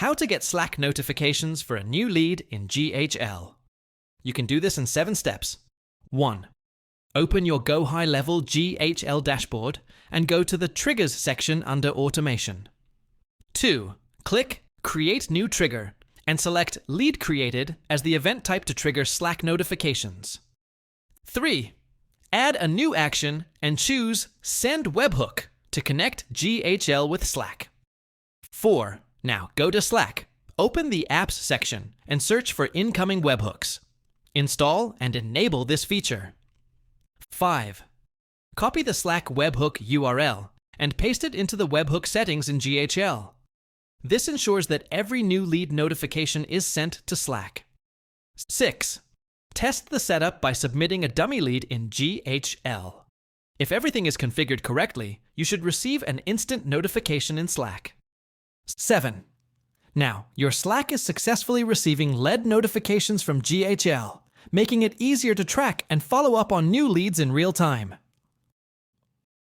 How to get Slack notifications for a new lead in GHL. You can do this in 7 steps. 1. Open your Go High Level GHL dashboard and go to the Triggers section under Automation. 2. Click Create New Trigger and select Lead Created as the event type to trigger Slack notifications. 3. Add a new action and choose Send Webhook to connect GHL with Slack. 4. Now go to Slack, open the Apps section, and search for incoming webhooks. Install and enable this feature. 5. Copy the Slack webhook URL and paste it into the webhook settings in GHL. This ensures that every new lead notification is sent to Slack. 6. Test the setup by submitting a dummy lead in GHL. If everything is configured correctly, you should receive an instant notification in Slack. 7. Now, your Slack is successfully receiving lead notifications from GHL, making it easier to track and follow up on new leads in real time.